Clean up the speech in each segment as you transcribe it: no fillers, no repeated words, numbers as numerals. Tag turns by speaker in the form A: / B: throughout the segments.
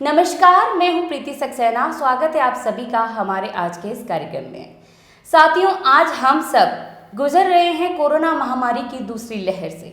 A: नमस्कार, मैं हूं प्रीति सक्सेना। स्वागत है आप सभी का हमारे आज के इस कार्यक्रम में। साथियों, आज हम सब गुजर रहे हैं कोरोना महामारी की दूसरी लहर से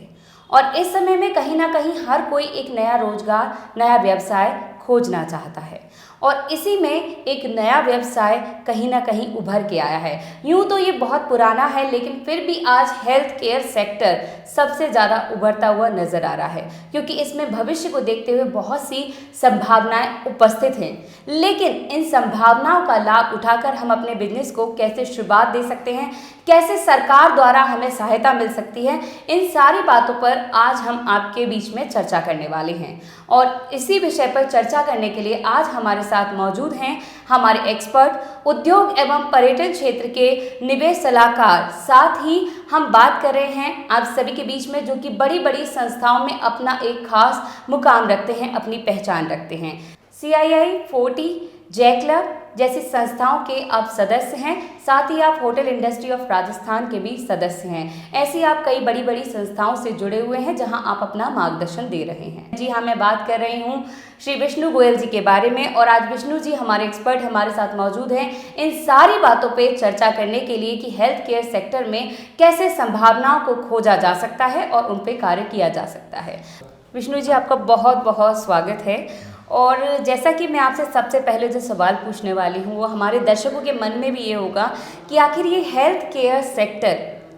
A: और इस समय में कहीं ना कहीं हर कोई एक नया रोजगार, नया व्यवसाय खोजना चाहता है और इसी में एक नया व्यवसाय कहीं ना कहीं उभर के आया है। यूँ तो ये बहुत पुराना है, लेकिन फिर भी आज हेल्थ केयर सेक्टर सबसे ज़्यादा उभरता हुआ नज़र आ रहा है, क्योंकि इसमें भविष्य को देखते हुए बहुत सी संभावनाएं उपस्थित हैं। लेकिन इन संभावनाओं का लाभ उठाकर हम अपने बिजनेस को कैसे शुरुआत दे सकते हैं, कैसे सरकार द्वारा हमें सहायता मिल सकती है, इन सारी बातों पर आज हम आपके बीच में चर्चा करने वाले हैं। और इसी विषय पर चर्चा करने के लिए आज हमारे साथ मौजूद हैं हमारे एक्सपर्ट, उद्योग एवं पर्यटन क्षेत्र के निवेश सलाहकार। साथ ही हम बात कर रहे हैं आप सभी के बीच में, जो कि बड़ी बड़ी संस्थाओं में अपना एक खास मुकाम रखते हैं, अपनी पहचान रखते हैं। CII, 40, जय क्लब जैसी संस्थाओं के आप सदस्य हैं। साथ ही आप होटल इंडस्ट्री ऑफ राजस्थान के भी सदस्य हैं। ऐसी आप कई बड़ी बड़ी संस्थाओं से जुड़े हुए हैं जहां आप अपना मार्गदर्शन दे रहे हैं। जी हाँ, मैं बात कर रही हूं श्री विष्णु गोयल जी के बारे में और आज विष्णु जी हमारे एक्सपर्ट हमारे साथ मौजूद हैं इन सारी बातों पर चर्चा करने के लिए कि हेल्थ केयर सेक्टर में कैसे संभावनाओं को खोजा जा सकता है और उन पर कार्य किया जा सकता है। विष्णु जी, आपका बहुत बहुत स्वागत है। और जैसा कि मैं आपसे सबसे पहले जो सवाल पूछने वाली हूँ वो हमारे दर्शकों के मन में भी ये होगा कि आखिर ये हेल्थ केयर सेक्टर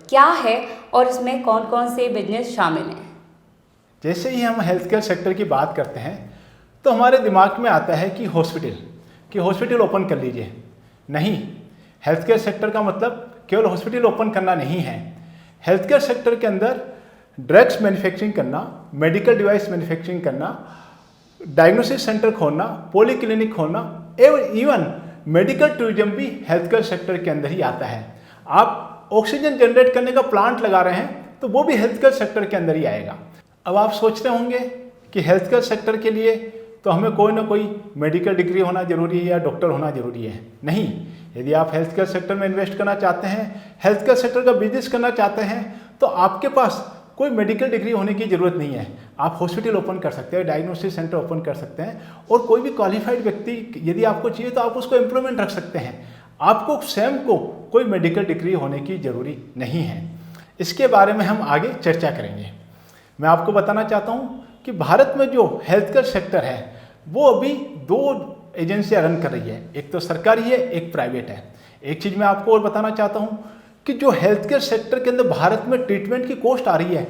A: क्या है और इसमें कौन कौन से बिजनेस शामिल हैं।
B: जैसे ही हम हेल्थ केयर सेक्टर की बात करते हैं तो हमारे दिमाग में आता है कि हॉस्पिटल ओपन कर लीजिए। नहीं, हेल्थ केयर सेक्टर का मतलब केवल हॉस्पिटल ओपन करना नहीं है। हेल्थ केयर सेक्टर के अंदर ड्रग्स मैन्युफैक्चरिंग करना, मेडिकल डिवाइस मैन्युफैक्चरिंग करना, डायग्नोसिस सेंटर खोलना, पॉलीक्लिनिक खोलना एवं इवन मेडिकल टूरिज्म भी हेल्थ केयर सेक्टर के अंदर ही आता है। आप ऑक्सीजन जनरेट करने का प्लांट लगा रहे हैं तो वो भी हेल्थ केयर सेक्टर के अंदर ही आएगा। अब आप सोचते होंगे कि हेल्थ केयर सेक्टर के लिए तो हमें कोई ना कोई मेडिकल डिग्री होना जरूरी है या डॉक्टर होना जरूरी है। नहीं, यदि आप हेल्थ केयर सेक्टर में इन्वेस्ट करना चाहते हैं, हेल्थ केयर सेक्टर का बिजनेस करना चाहते हैं, तो आपके पास कोई मेडिकल डिग्री होने की ज़रूरत नहीं है। आप हॉस्पिटल ओपन कर सकते हैं, डायग्नोसिस सेंटर ओपन कर सकते हैं और कोई भी क्वालिफाइड व्यक्ति यदि आपको चाहिए तो आप उसको एम्प्लॉयमेंट रख सकते हैं। आपको स्वयं को कोई मेडिकल डिग्री होने की ज़रूरी नहीं है। इसके बारे में हम आगे चर्चा करेंगे। मैं आपको बताना चाहता हूँ कि भारत में जो हेल्थ केयर सेक्टर है वो अभी 2 एजेंसियाँ रन कर रही है, एक तो सरकारी है, एक प्राइवेट है। एक चीज़ मैं आपको और बताना चाहता हूँ कि जो हेल्थ केयर सेक्टर के अंदर भारत में ट्रीटमेंट की कॉस्ट आ रही है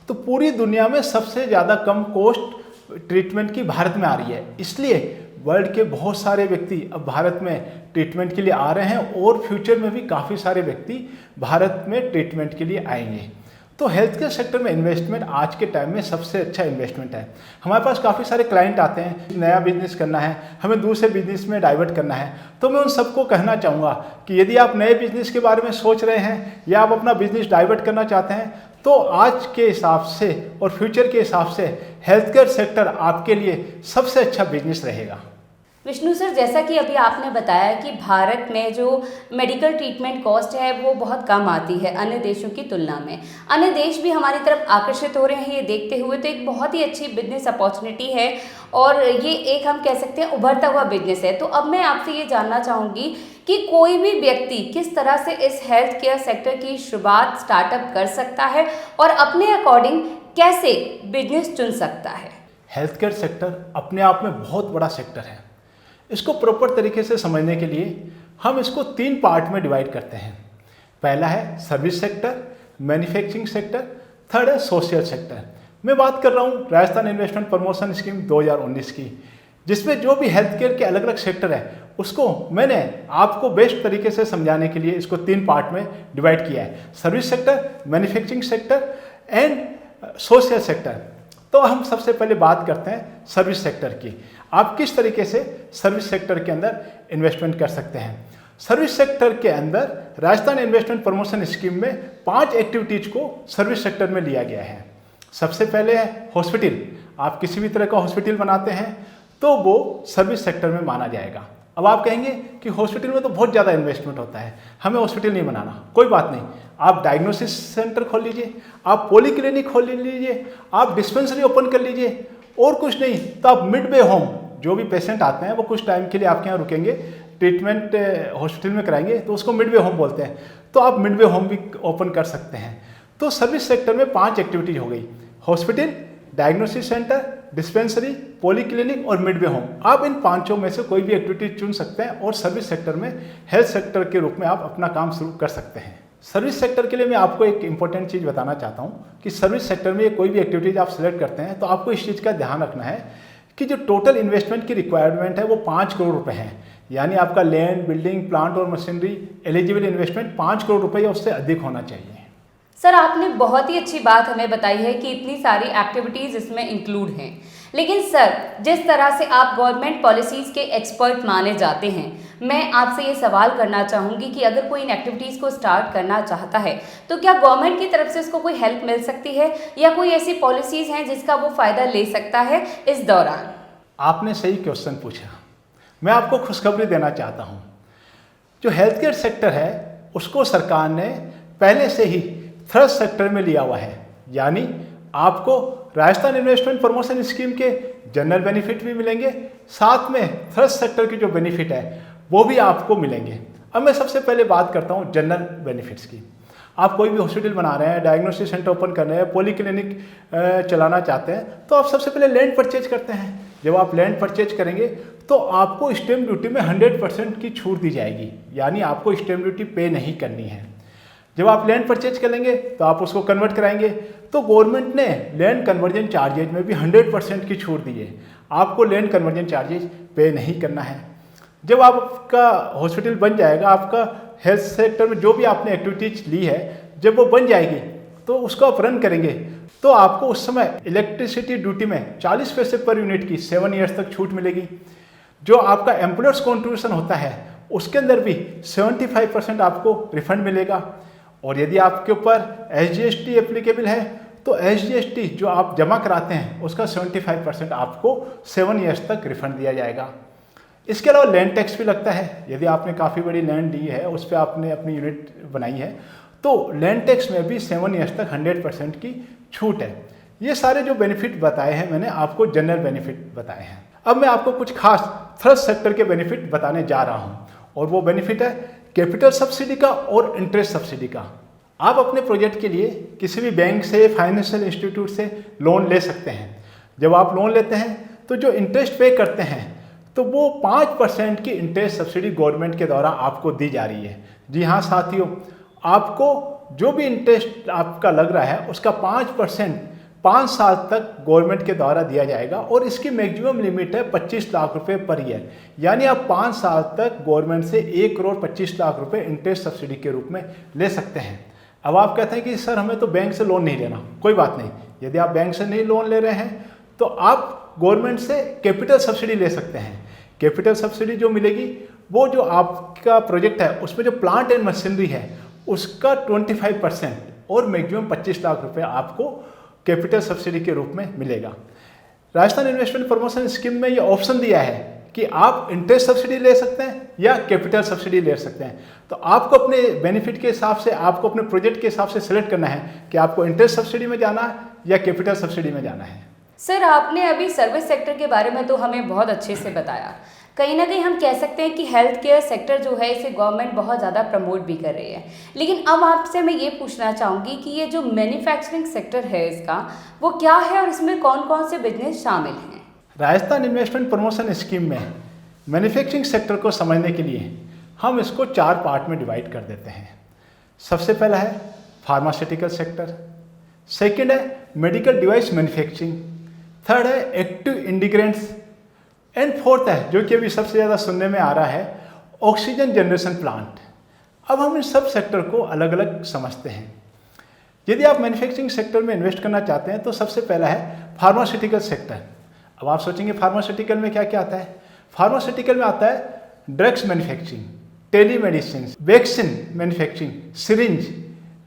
B: तो पूरी दुनिया में सबसे ज़्यादा कम कॉस्ट ट्रीटमेंट की भारत में आ रही है। इसलिए वर्ल्ड के बहुत सारे व्यक्ति अब भारत में ट्रीटमेंट के लिए आ रहे हैं और फ्यूचर में भी काफ़ी सारे व्यक्ति भारत में ट्रीटमेंट के लिए आएंगे। तो हेल्थ केयर सेक्टर में इन्वेस्टमेंट आज के टाइम में सबसे अच्छा इन्वेस्टमेंट है। हमारे पास काफ़ी सारे क्लाइंट आते हैं, नया बिजनेस करना है, हमें दूसरे बिजनेस में डाइवर्ट करना है, तो मैं उन सबको कहना चाहूँगा कि यदि आप नए बिजनेस के बारे में सोच रहे हैं या आप अपना बिजनेस डाइवर्ट करना चाहते हैं तो आज के हिसाब से और फ्यूचर के हिसाब से हेल्थ केयर सेक्टर आपके लिए सबसे अच्छा बिजनेस रहेगा।
A: विष्णु सर, जैसा कि अभी आपने बताया कि भारत में जो मेडिकल ट्रीटमेंट कॉस्ट है वो बहुत कम आती है अन्य देशों की तुलना में। अन्य देश भी हमारी तरफ आकर्षित हो रहे हैं ये देखते हुए, तो एक बहुत ही अच्छी बिजनेस अपॉर्चुनिटी है और ये एक हम कह सकते हैं उभरता हुआ बिजनेस है। तो अब मैं आपसे ये जानना चाहूँगी कि कोई भी व्यक्ति किस तरह से इस हेल्थ केयर सेक्टर की शुरुआत स्टार्टअप कर सकता है और अपने अकॉर्डिंग कैसे बिजनेस चुन सकता है।
B: हेल्थ केयर सेक्टर अपने आप में बहुत बड़ा सेक्टर है। इसको प्रॉपर तरीके से समझने के लिए हम इसको 3 पार्ट में डिवाइड करते हैं। पहला है service sector, manufacturing sector, third है सोशल सेक्टर। मैं बात कर रहा हूँ राजस्थान इन्वेस्टमेंट प्रमोशन स्कीम 2019 की, जिसमें जो भी हेल्थ केयर के अलग अलग सेक्टर है उसको मैंने आपको बेस्ट तरीके से समझाने के लिए इसको 3 पार्ट में डिवाइड किया है, service sector, manufacturing sector and social sector. तो हम सबसे पहले बात करते हैं सर्विस सेक्टर की। आप किस तरीके से सर्विस सेक्टर के अंदर इन्वेस्टमेंट कर सकते हैं। सर्विस सेक्टर के अंदर राजस्थान इन्वेस्टमेंट प्रमोशन स्कीम में 5 एक्टिविटीज को सर्विस सेक्टर में लिया गया है। सबसे पहले है हॉस्पिटल। आप किसी भी तरह का हॉस्पिटल बनाते हैं तो वो सर्विस सेक्टर में माना जाएगा। अब आप कहेंगे कि हॉस्पिटल में तो बहुत ज़्यादा इन्वेस्टमेंट होता है, हमें हॉस्पिटल नहीं बनाना। कोई बात नहीं, आप डायग्नोसिस सेंटर खोल लीजिए, आप पॉलीक्लिनिक खोल लीजिए, आप डिस्पेंसरी ओपन कर लीजिए, और कुछ नहीं तो आप मिड वे होम जो भी पेशेंट आते हैं वो कुछ टाइम के लिए आपके यहाँ रुकेंगे, ट्रीटमेंट हॉस्पिटल में कराएंगे, तो उसको मिडवे होम बोलते हैं। तो आप मिडवे होम भी ओपन कर सकते हैं। तो सर्विस सेक्टर में 5 एक्टिविटीज हो गई: hospital, diagnosis centre, dispensary, polyclinic और मिडवे होम। आप इन 5 में से कोई भी एक्टिविटी चुन सकते हैं और सर्विस सेक्टर में हेल्थ सेक्टर के रूप में आप अपना काम शुरू कर सकते हैं। सर्विस सेक्टर के लिए मैं आपको एक इंपॉर्टेंट चीज़ बताना चाहता हूँ कि सर्विस सेक्टर में कोई भी एक्टिविटीज आप सिलेक्ट करते हैं तो आपको इस चीज़ का ध्यान रखना है कि जो टोटल इन्वेस्टमेंट की रिक्वायरमेंट है वो 5 करोड़ रुपए है। यानी आपका लैंड, बिल्डिंग, प्लांट और मशीनरी एलिजिबल इन्वेस्टमेंट 5 करोड़ रुपए या उससे अधिक होना चाहिए।
A: सर, आपने बहुत ही अच्छी बात हमें बताई है कि इतनी सारी एक्टिविटीज़ इसमें इंक्लूड हैं। लेकिन सर, जिस तरह से आप गवर्नमेंट पॉलिसीज़ के एक्सपर्ट माने जाते हैं, मैं आपसे ये सवाल करना चाहूँगी कि अगर कोई इन एक्टिविटीज़ को स्टार्ट करना चाहता है तो क्या गवर्नमेंट की तरफ से उसको कोई हेल्प मिल सकती है या कोई ऐसी पॉलिसीज़ हैं जिसका वो फ़ायदा ले सकता है इस दौरान?
B: आपने सही क्वेश्चन पूछा। मैं आपको खुशखबरी देना चाहता हूँ। जो हेल्थ केयर सेक्टर है उसको सरकार ने पहले से ही थर्ड सेक्टर में लिया हुआ है। यानी आपको राजस्थान इन्वेस्टमेंट प्रमोशन स्कीम के जनरल बेनिफिट भी मिलेंगे, साथ में थर्ड सेक्टर की जो बेनिफिट है वो भी आपको मिलेंगे। अब मैं सबसे पहले बात करता हूँ जनरल बेनिफिट्स की। आप कोई भी हॉस्पिटल बना रहे हैं, डायग्नोसिस सेंटर ओपन कर रहे हैं, पॉलीक्लिनिक चलाना चाहते हैं, तो आप सबसे पहले लैंड परचेज करते हैं। जब आप लैंड परचेज करेंगे तो आपको स्टैम्प ड्यूटी में 100% की छूट दी जाएगी। यानी आपको स्टैम्प ड्यूटी पे नहीं करनी है। जब आप लैंड परचेज करेंगे तो आप उसको कन्वर्ट कराएंगे, तो गवर्नमेंट ने लैंड कन्वर्जन चार्जेज में भी 100% की छूट दी है। आपको लैंड कन्वर्जन चार्जेज पे नहीं करना है। जब आपका हॉस्पिटल बन जाएगा, आपका हेल्थ सेक्टर में जो भी आपने एक्टिविटीज ली है, जब वो बन जाएगी तो उसको आप रन करेंगे, तो आपको उस समय इलेक्ट्रिसिटी ड्यूटी में 40 पैसे पर यूनिट की 7 ईयर्स तक छूट मिलेगी। जो आपका एम्प्लॉयर्स कॉन्ट्रीब्यूशन होता है उसके अंदर भी 75% आपको रिफंड मिलेगा। और यदि आपके ऊपर SGST एप्लीकेबल है तो SGST जो आप जमा कराते हैं उसका 75% आपको 7 ईयर्स तक रिफंड दिया जाएगा। इसके अलावा लैंड टैक्स भी लगता है। यदि आपने काफ़ी बड़ी लैंड ली है, उस पर आपने अपनी यूनिट बनाई है, तो लैंड टैक्स में भी 7 ईयर्स तक 100% की छूट है। ये सारे जो बेनिफिट बताए हैं मैंने आपको जनरल बेनिफिट बताए हैं। अब मैं आपको कुछ खास थर्ड सेक्टर के बेनिफिट बताने जा रहा हूँ, और वो बेनिफिट है कैपिटल सब्सिडी का और इंटरेस्ट सब्सिडी का। आप अपने प्रोजेक्ट के लिए किसी भी बैंक से, फाइनेंशियल इंस्टीट्यूट से लोन ले सकते हैं। जब आप लोन लेते हैं तो जो इंटरेस्ट पे करते हैं तो वो 5% की इंटरेस्ट सब्सिडी गवर्नमेंट के द्वारा आपको दी जा रही है। जी हाँ साथियों, आपको जो भी इंटरेस्ट आपका लग रहा है उसका 5% 5 साल तक गवर्नमेंट के द्वारा दिया जाएगा, और इसकी मैक्सिमम लिमिट है 25 लाख रुपए पर ईयर। यानी आप 5 साल तक गवर्नमेंट से 1 करोड़ 25 लाख रुपए इंटरेस्ट सब्सिडी के रूप में ले सकते हैं। अब आप कहते हैं कि सर हमें तो बैंक से लोन नहीं लेना। कोई बात नहीं, यदि आप बैंक से नहीं लोन ले रहे हैं तो आप गवर्नमेंट से कैपिटल सब्सिडी ले सकते हैं। कैपिटल सब्सिडी जो मिलेगी वो जो आपका प्रोजेक्ट है उसमें जो प्लांट एंड मशीनरी है उसका 25% और मैक्सिमम 25 लाख रुपए आपको कैपिटल सब्सिडी के रूप में मिलेगा। राजस्थान इन्वेस्टमेंट प्रमोशन स्कीम में ये ऑप्शन दिया है कि आप इंटरेस्ट सब्सिडी ले सकते हैं या कैपिटल सब्सिडी ले सकते हैं। तो आपको अपने बेनिफिट के हिसाब से, आपको अपने प्रोजेक्ट के हिसाब से सिलेक्ट करना है कि आपको इंटरेस्ट सब्सिडी में जाना है या कैपिटल सब्सिडी में जाना है।
A: सर, आपने अभी सर्विस सेक्टर के बारे में तो हमें बहुत अच्छे से बताया। कहीं ना कहीं हम कह सकते हैं कि हेल्थ केयर सेक्टर जो है इसे गवर्नमेंट बहुत ज़्यादा प्रमोट भी कर रही है। लेकिन अब आपसे मैं ये पूछना चाहूँगी कि ये जो मैन्युफैक्चरिंग सेक्टर है इसका वो क्या है और इसमें कौन कौन से बिजनेस शामिल हैं?
B: राजस्थान इन्वेस्टमेंट प्रमोशन स्कीम में मैन्युफैक्चरिंग सेक्टर को समझने के लिए हम इसको 4 पार्ट में डिवाइड कर देते हैं। सबसे पहला है फार्मास्यूटिकल सेक्टर, सेकेंड है मेडिकल डिवाइस मैन्युफैक्चरिंग, थर्ड है एक्टिव इंग्रेडिएंट्स, एंड फोर्थ है जो कि अभी सबसे ज़्यादा सुनने में आ रहा है ऑक्सीजन जनरेशन प्लांट। अब हम इन सब सेक्टर को अलग अलग समझते हैं। यदि आप मैन्युफैक्चरिंग सेक्टर में इन्वेस्ट करना चाहते हैं तो सबसे पहला है फार्मास्यूटिकल सेक्टर। अब आप सोचेंगे फार्मास्यूटिकल में क्या क्या आता है? फार्मास्यूटिकल में आता है drugs manufacturing, telemedicine, vaccine manufacturing, syringe,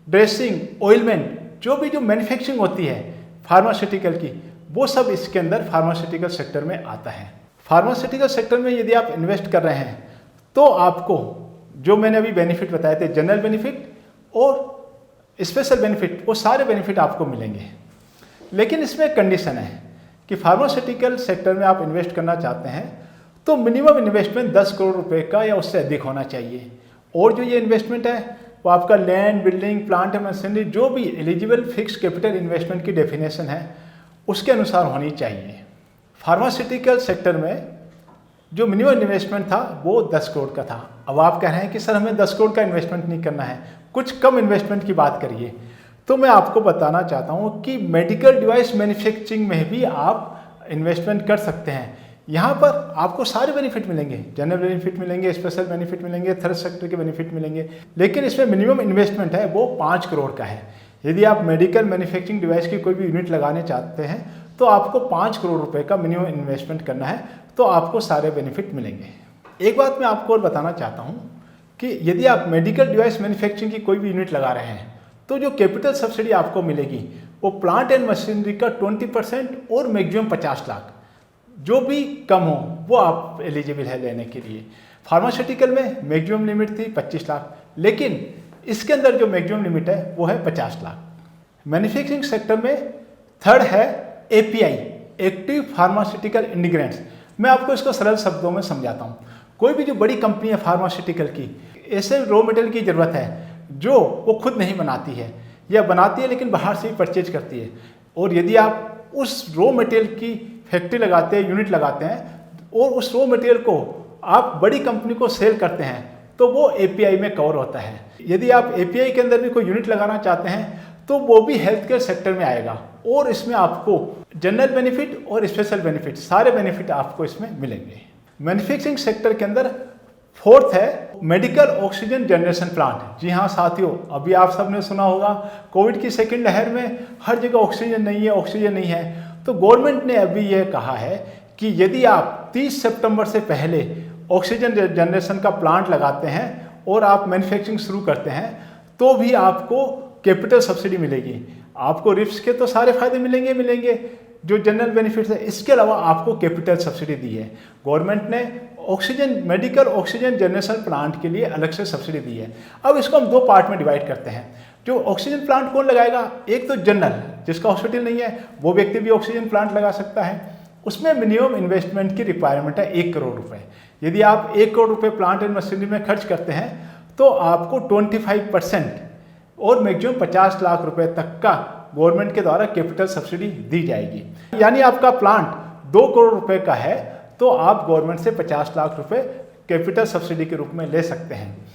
B: dressing, ointment, जो मैन्युफैक्चरिंग होती है फार्मास्यूटिकल की, वो सब इसके अंदर फार्मास्यूटिकल सेक्टर में आता है। फार्मास्यूटिकल सेक्टर में यदि आप इन्वेस्ट कर रहे हैं तो आपको जो मैंने अभी बेनिफिट बताए थे, जनरल बेनिफिट और स्पेशल बेनिफिट, वो सारे बेनिफिट आपको मिलेंगे। लेकिन इसमें एक कंडीशन है कि फार्मास्यूटिकल सेक्टर में आप इन्वेस्ट करना चाहते हैं तो मिनिमम इन्वेस्टमेंट 10 करोड़ रुपए का या उससे अधिक होना चाहिए। और जो ये इन्वेस्टमेंट है वो आपका land, building, plant and machinery, जो भी एलिजिबल फिक्स कैपिटल इन्वेस्टमेंट की डेफिनेशन है उसके अनुसार होनी चाहिए। फार्मास्यूटिकल सेक्टर में जो मिनिमम इन्वेस्टमेंट था वो 10 करोड़ का था। अब आप कह रहे हैं कि सर हमें 10 करोड़ का इन्वेस्टमेंट नहीं करना है, कुछ कम इन्वेस्टमेंट की बात करिए। तो मैं आपको बताना चाहता हूँ कि मेडिकल डिवाइस मैन्युफैक्चरिंग में भी आप इन्वेस्टमेंट कर सकते हैं। यहाँ पर आपको सारे बेनिफिट मिलेंगे, जनरल बेनिफिट मिलेंगे, स्पेशल बेनिफिट मिलेंगे, थर्ड सेक्टर के बेनिफिट मिलेंगे, लेकिन इसमें मिनिमम इन्वेस्टमेंट है वो 5 करोड़ का है। यदि आप मेडिकल मैन्युफैक्चरिंग डिवाइस की कोई भी यूनिट लगाने चाहते हैं तो आपको 5 करोड़ रुपए का मिनिमम इन्वेस्टमेंट करना है, तो आपको सारे बेनिफिट मिलेंगे। एक बात मैं आपको और बताना चाहता हूँ कि यदि आप मेडिकल डिवाइस मैन्युफैक्चरिंग की कोई भी यूनिट लगा रहे हैं तो जो कैपिटल सब्सिडी आपको मिलेगी वो प्लांट एंड मशीनरी का 20% और मैक्सिमम 50 लाख, जो भी कम हो वो आप एलिजिबल है लेने के लिए। फार्मास्यूटिकल में मैक्सिमम लिमिट थी 25 लाख, लेकिन इसके अंदर जो मैक्सिमम लिमिट है वो है 50 लाख। मैन्युफैक्चरिंग सेक्टर में थर्ड है API, एक्टिव फार्मास्यूटिकल इंग्रेडिएंट्स। मैं आपको इसको सरल शब्दों में समझाता हूँ। कोई भी जो बड़ी कंपनी है फार्मास्यूटिकल की, ऐसे रॉ मटेरियल की ज़रूरत है जो वो खुद नहीं बनाती है या बनाती है लेकिन बाहर से ही परचेज करती है, और यदि आप उस रॉ मटेरियल की फैक्ट्री लगाते हैं, यूनिट लगाते हैं और उस रॉ मटेरियल को आप बड़ी कंपनी को सेल करते हैं तो वो API में कवर होता है। यदि आप API के अंदर भी कोई यूनिट लगाना चाहते हैं तो वो भी हेल्थ केयर सेक्टर में आएगा, और इसमें आपको जनरल बेनिफिट और स्पेशल बेनिफिट, सारे बेनिफिट आपको इसमें मिलेंगे। मैन्युफैक्चरिंग सेक्टर के अंदर फोर्थ है मेडिकल ऑक्सीजन जनरेशन प्लांट। जी हाँ साथियों, अभी आप सबने सुना होगा कोविड की सेकेंड लहर में हर जगह ऑक्सीजन नहीं है, ऑक्सीजन नहीं है। तो गवर्नमेंट ने अभी यह कहा है कि यदि आप 30 सितंबर से पहले ऑक्सीजन जनरेशन का प्लांट लगाते हैं और आप मैन्युफैक्चरिंग शुरू करते हैं तो भी आपको कैपिटल सब्सिडी मिलेगी। आपको रिप्स के तो सारे फायदे मिलेंगे जो जनरल बेनिफिट्स है, इसके अलावा आपको कैपिटल सब्सिडी दी है। गवर्नमेंट ने oxygen, medical oxygen generation plant के लिए अलग से सब्सिडी दी है। अब इसको हम 2 पार्ट में डिवाइड करते हैं। जो ऑक्सीजन प्लांट कौन लगाएगा, एक तो जनरल, जिसका हॉस्पिटल नहीं है वो व्यक्ति भी ऑक्सीजन प्लांट लगा सकता है। उसमें मिनिमम इन्वेस्टमेंट की रिक्वायरमेंट है 1 करोड़ रुपए। यदि आप 1 करोड़ रुपए प्लांट एंड मशीनरी में खर्च करते हैं तो आपको 25% और मैक्सिमम 50 लाख रुपए तक का गवर्नमेंट के द्वारा कैपिटल सब्सिडी दी जाएगी। यानी आपका प्लांट 2 करोड़ रुपए का है तो आप गवर्नमेंट से 50 लाख रुपए कैपिटल सब्सिडी के रूप में ले सकते हैं।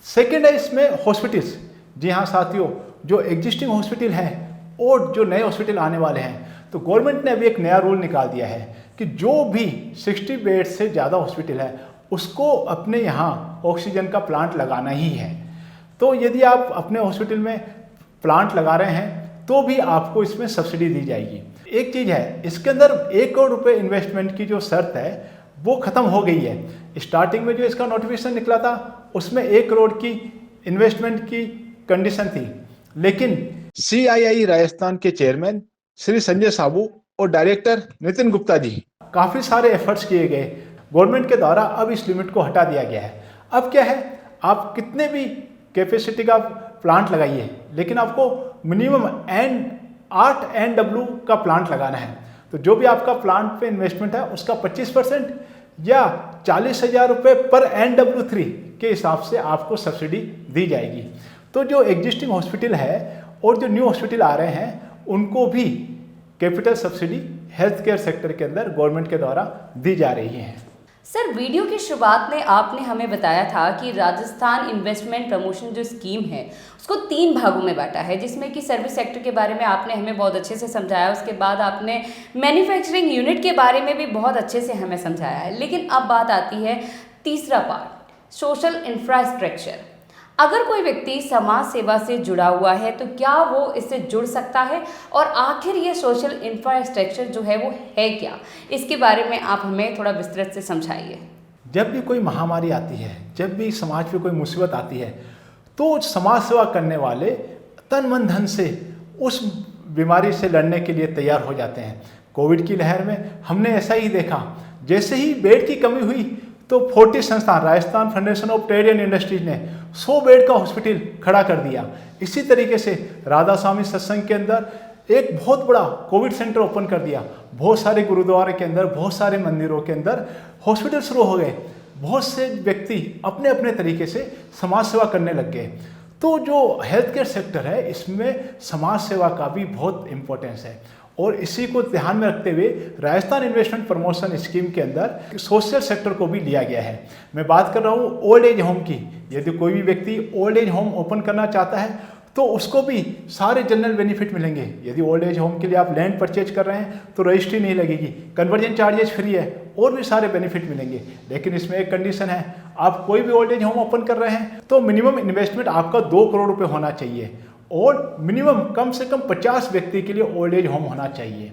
B: सेकेंड है इसमें हॉस्पिटल्स। जी हाँ साथियों, जो एग्जिस्टिंग हॉस्पिटल हैं और जो नए हॉस्पिटल आने वाले हैं, तो गवर्नमेंट ने अभी एक नया रूल निकाल दिया है कि जो भी 60 बेड से ज़्यादा हॉस्पिटल है उसको अपने यहाँ ऑक्सीजन का प्लांट लगाना ही है। तो यदि आप अपने हॉस्पिटल में प्लांट लगा रहे हैं तो भी आपको इसमें सब्सिडी दी जाएगी। एक चीज़ है, इसके अंदर 1 करोड़ रुपए इन्वेस्टमेंट की जो शर्त है वो ख़त्म हो गई है। स्टार्टिंग में जो इसका नोटिफिकेशन निकला था उसमें 1 करोड़ की इन्वेस्टमेंट की कंडीशन थी, लेकिन CII राजस्थान के चेयरमैन श्री संजय साबू और डायरेक्टर नितिन गुप्ता जी, काफ़ी सारे एफर्ट्स किए गए गवर्नमेंट के द्वारा। अब इस लिमिट को हटा दिया गया है। अब क्या है, आप कितने भी कैपेसिटी का प्लांट लगाइए लेकिन आपको मिनिमम 8 NW का प्लांट लगाना है। तो जो भी आपका प्लांट पे इन्वेस्टमेंट है उसका 25% या 40,000 रुपये पर NW3 के हिसाब से आपको सब्सिडी दी जाएगी। तो जो एग्जिस्टिंग हॉस्पिटल है और जो न्यू हॉस्पिटल आ रहे हैं उनको भी capital subsidy health care sector के अंदर गवर्नमेंट के द्वारा दी जा रही है।
A: सर, वीडियो की शुरुआत में आपने हमें बताया था कि राजस्थान इन्वेस्टमेंट प्रमोशन जो स्कीम है उसको 3 भागों में बांटा है, जिसमें कि सर्विस सेक्टर के बारे में आपने हमें बहुत अच्छे से समझाया। उसके बाद आपने मैन्युफैक्चरिंग यूनिट के बारे में भी बहुत अच्छे से हमें समझाया है। लेकिन अब बात आती है तीसरा पार्ट, सोशल इंफ्रास्ट्रक्चर। अगर कोई व्यक्ति समाज सेवा से जुड़ा हुआ है तो क्या वो इससे जुड़ सकता है, और आखिर ये सोशल इंफ्रास्ट्रक्चर जो है वो है क्या, इसके बारे में आप हमें थोड़ा विस्तृत से समझाइए।
B: जब भी कोई महामारी आती है, जब भी समाज पे कोई मुसीबत आती है तो समाज सेवा करने वाले तन मन धन से उस बीमारी से लड़ने के लिए तैयार हो जाते हैं। कोविड की लहर में हमने ऐसा ही देखा, जैसे ही बेड की कमी हुई तो 40 संस्थान, Rajasthan federation of trade and industries ने 100 बेड का हॉस्पिटल खड़ा कर दिया। इसी तरीके से राधा स्वामी सत्संग के अंदर एक बहुत बड़ा कोविड सेंटर ओपन कर दिया, बहुत सारे गुरुद्वारे के अंदर, बहुत सारे मंदिरों के अंदर हॉस्पिटल शुरू हो गए, बहुत से व्यक्ति अपने अपने तरीके से समाज सेवा करने लग गए। तो जो हेल्थ केयर सेक्टर है इसमें समाज सेवा का भी बहुत इम्पोर्टेंस है, और इसी को ध्यान में रखते हुए राजस्थान इन्वेस्टमेंट प्रमोशन स्कीम के अंदर सोशल सेक्टर को भी लिया गया है। मैं बात कर रहा हूँ ओल्ड एज होम की। यदि कोई भी व्यक्ति ओल्ड एज होम ओपन करना चाहता है तो उसको भी सारे जनरल बेनिफिट मिलेंगे। यदि ओल्ड एज होम के लिए आप लैंड परचेज कर रहे हैं तो रजिस्ट्री नहीं लगेगी, कन्वर्जन चार्जेस फ्री है, और भी सारे बेनिफिट मिलेंगे। लेकिन इसमें एक कंडीशन है, आप कोई भी ओल्ड एज होम ओपन कर रहे हैं तो मिनिमम इन्वेस्टमेंट आपका 2 करोड़ रुपये होना चाहिए, और मिनिमम कम से कम 50 व्यक्ति के लिए ओल्ड एज होम होना चाहिए,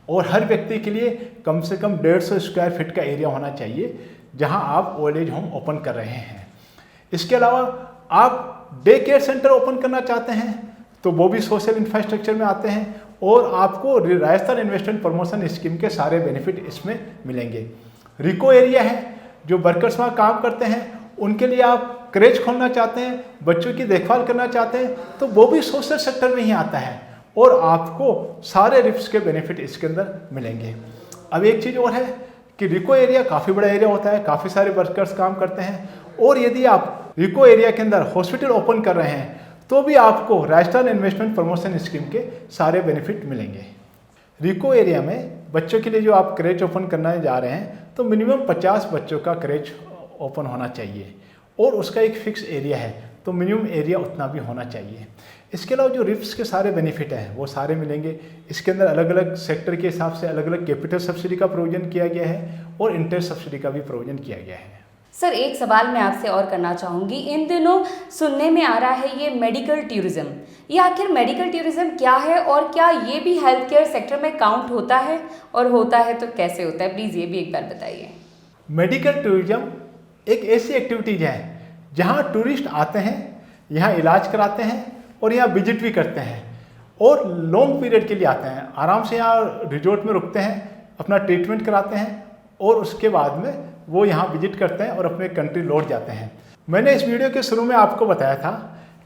B: और हर व्यक्ति के लिए कम से कम 150 स्क्वायर फीट का एरिया होना चाहिए जहां आप ओल्ड एज होम ओपन कर रहे हैं। इसके अलावा आप डे केयर सेंटर ओपन करना चाहते हैं तो वो भी सोशल इंफ्रास्ट्रक्चर में आते हैं, और आपको राजस्थान इन्वेस्टमेंट प्रमोशन स्कीम के सारे बेनिफिट इसमें मिलेंगे। रिको एरिया है, जो वर्कर्स वहाँ काम करते हैं उनके लिए आप क्रेच खोलना चाहते हैं, बच्चों की देखभाल करना चाहते हैं तो वो भी सोशल सेक्टर में ही आता है, और आपको सारे रिप्स के बेनिफिट इसके अंदर मिलेंगे। अब एक चीज़ और है कि रिको एरिया काफ़ी बड़ा एरिया होता है, काफ़ी सारे वर्कर्स काम करते हैं, और यदि आप रिको एरिया के अंदर हॉस्पिटल ओपन कर रहे हैं तो भी आपको राजस्थान इन्वेस्टमेंट प्रमोशन स्कीम के सारे बेनिफिट मिलेंगे। रिको एरिया में बच्चों के लिए जो आप क्रेच ओपन करने जा रहे हैं तो मिनिमम 50 बच्चों का क्रेच ओपन होना चाहिए, और उसका एक फिक्स एरिया है तो मिनिमम एरिया उतना भी होना चाहिए। इसके अलावा जो रिप्स के सारे बेनिफिट हैं वो सारे मिलेंगे। इसके अंदर अलग अलग सेक्टर के हिसाब से अलग अलग कैपिटल सब्सिडी का प्रोविजन किया गया है, और इंटरेस्ट सब्सिडी का भी प्रोविजन किया गया है।
A: सर, एक सवाल मैं आपसे और करना चाहूँगी। इन दिनों सुनने में आ रहा है ये मेडिकल टूरिज्म, ये आखिर मेडिकल टूरिज्म क्या है, और क्या ये भी हेल्थ केयर सेक्टर में काउंट होता है, और होता है तो कैसे होता है? प्लीज़ ये भी एक बार बताइए।
B: मेडिकल टूरिज्म एक ऐसी एक्टिविटीज़ है जहाँ टूरिस्ट आते हैं, यहाँ इलाज कराते हैं, और यहाँ विजिट भी करते हैं, और लॉन्ग पीरियड के लिए आते हैं, आराम से यहाँ रिजॉर्ट में रुकते हैं, अपना ट्रीटमेंट कराते हैं, और उसके बाद में वो यहाँ विजिट करते हैं और अपने कंट्री लौट जाते हैं। मैंने इस वीडियो के शुरू में आपको बताया था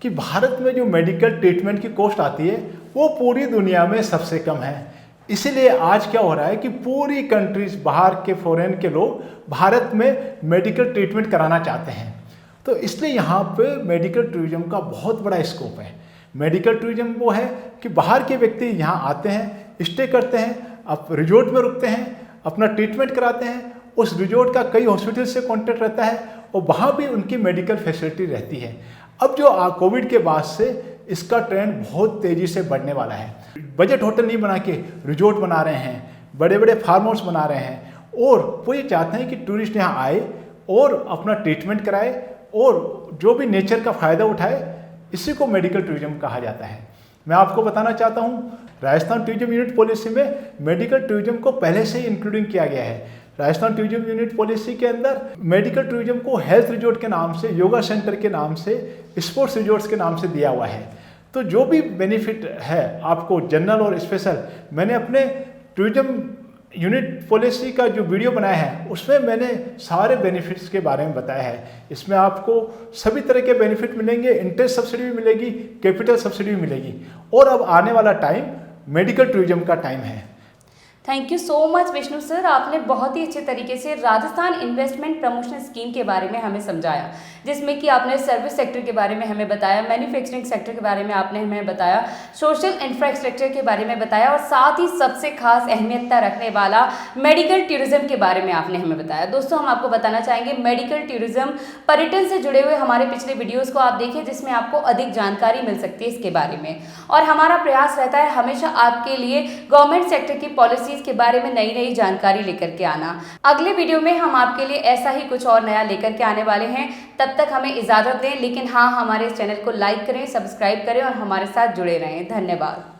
B: कि भारत में जो मेडिकल ट्रीटमेंट की कॉस्ट आती है वो पूरी दुनिया में सबसे कम है। इसीलिए आज क्या हो रहा है कि पूरी कंट्रीज, बाहर के फॉरेन के लोग भारत में मेडिकल ट्रीटमेंट कराना चाहते हैं। तो इसलिए यहाँ पे मेडिकल टूरिज्म का बहुत बड़ा स्कोप है। मेडिकल टूरिज्म वो है कि बाहर के व्यक्ति यहाँ आते हैं, स्टे करते हैं, अब रिजॉर्ट में रुकते हैं, अपना ट्रीटमेंट कराते हैं, उस रिजॉर्ट का कई हॉस्पिटल से कॉन्टेक्ट रहता है, और वहाँ भी उनकी मेडिकल फैसिलिटी रहती है। अब जो कोविड के बाद से इसका ट्रेंड बहुत तेज़ी से बढ़ने वाला है। बजट होटल नहीं बना के रिजॉर्ट बना रहे हैं, बड़े बड़े फार्म हाउस बना रहे हैं, और वो ये चाहते हैं कि टूरिस्ट यहाँ आए और अपना ट्रीटमेंट कराए और जो भी नेचर का फ़ायदा उठाए। इसी को मेडिकल टूरिज्म कहा जाता है। मैं आपको बताना चाहता हूँ, राजस्थान टूरिज्म यूनिट पॉलिसी में मेडिकल टूरिज्म को पहले से ही इंक्लूडिंग किया गया है। राजस्थान टूरिज्म यूनिट पॉलिसी के अंदर मेडिकल टूरिज्म को हेल्थ रिजॉर्ट के नाम से, योगा सेंटर के नाम से, स्पोर्ट्स रिजॉर्ट्स के नाम से दिया हुआ है। तो जो भी बेनिफिट है आपको जनरल और स्पेशल, मैंने अपने टूरिज्म यूनिट पॉलिसी का जो वीडियो बनाया है उसमें मैंने सारे बेनिफिट्स के बारे में बताया है। इसमें आपको सभी तरह के बेनिफिट मिलेंगे, इंटरेस्ट सब्सिडी भी मिलेगी, कैपिटल सब्सिडी भी मिलेगी, और अब आने वाला टाइम मेडिकल टूरिज्म का टाइम है।
A: Thank you so much Vishnu sir, आपने बहुत ही अच्छे तरीके से राजस्थान इन्वेस्टमेंट प्रमोशन स्कीम के बारे में हमें समझाया, जिसमें कि आपने सर्विस सेक्टर के बारे में हमें बताया, मैन्युफैक्चरिंग सेक्टर के बारे में आपने हमें बताया, सोशल इंफ्रास्ट्रक्चर के बारे में बताया, और साथ ही सबसे खास अहमियत रखने वाला मेडिकल टूरिज्म के बारे में आपने हमें बताया। दोस्तों, हम आपको बताना चाहेंगे मेडिकल टूरिज्म पर्यटन से जुड़े हुए हमारे पिछले वीडियोज़ को आप देखें, जिसमें आपको अधिक जानकारी मिल सकती है इसके बारे में। और हमारा प्रयास रहता है हमेशा आपके लिए गवर्नमेंट सेक्टर की पॉलिसीज के बारे में नई नई जानकारी लेकर के आना। अगले वीडियो में हम आपके लिए ऐसा ही कुछ और नया लेकर के आने वाले हैं। तब तक हमें इजाजत दें, लेकिन हाँ, हमारे इस चैनल को लाइक करें, सब्सक्राइब करें और हमारे साथ जुड़े रहें। धन्यवाद।